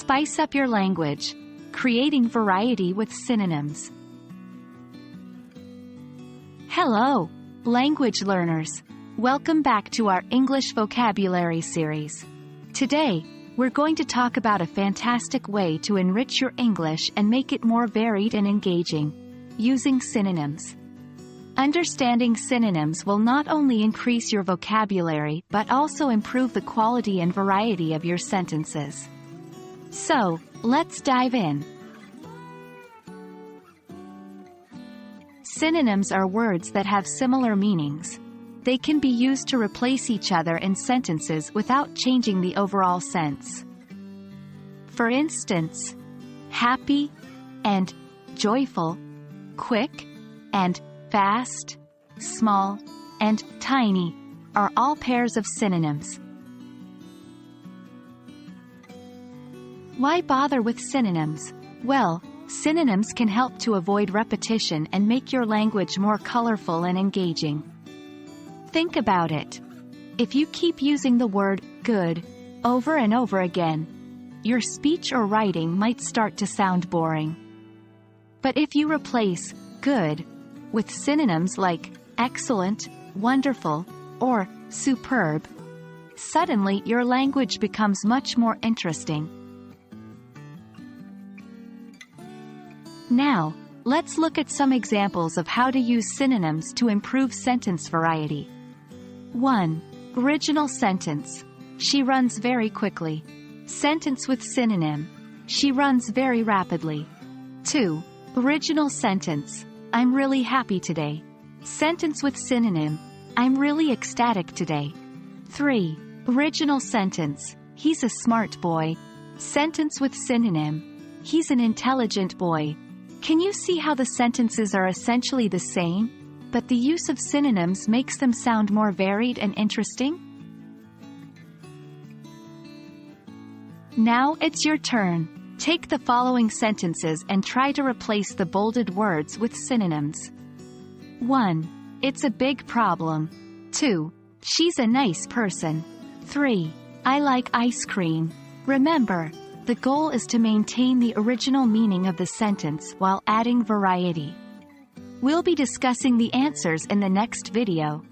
Spice up your language, creating variety with synonyms. Hello, language learners. Welcome back to our English vocabulary series. Today, we're going to talk about a fantastic way to enrich your English and make it more varied and engaging, using synonyms. Understanding synonyms will not only increase your vocabulary but also improve the quality and variety of your sentences. So, let's dive in. Synonyms are words that have similar meanings. They can be used to replace each other in sentences without changing the overall sense. For instance, happy and joyful, quick and fast, small and tiny are all pairs of synonyms. Why bother with synonyms? Well, synonyms can help to avoid repetition and make your language more colorful and engaging. Think about it. If you keep using the word good over and over again, your speech or writing might start to sound boring. But if you replace good with synonyms like excellent, wonderful, or superb, suddenly your language becomes much more interesting. Now, let's look at some examples of how to use synonyms to improve sentence variety. 1. Original sentence. She runs very quickly. Sentence with synonym. She runs very rapidly. 2. Original sentence. I'm really happy today. Sentence with synonym. I'm really ecstatic today. 3. Original sentence. He's a smart boy. Sentence with synonym. He's an intelligent boy. Can you see how the sentences are essentially the same, but the use of synonyms makes them sound more varied and interesting? Now it's your turn. Take the following sentences and try to replace the bolded words with synonyms. 1. It's a big problem. 2. She's a nice person. 3. I like ice cream. Remember, the goal is to maintain the original meaning of the sentence while adding variety. We'll be discussing the answers in the next video.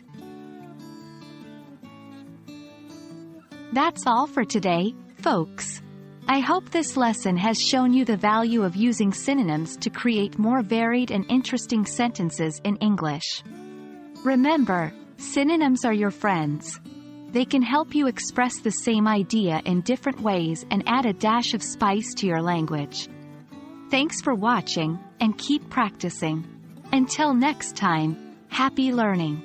That's all for today, folks. I hope this lesson has shown you the value of using synonyms to create more varied and interesting sentences in English. Remember, synonyms are your friends. They can help you express the same idea in different ways and add a dash of spice to your language. Thanks for watching, and keep practicing. Until next time, happy learning!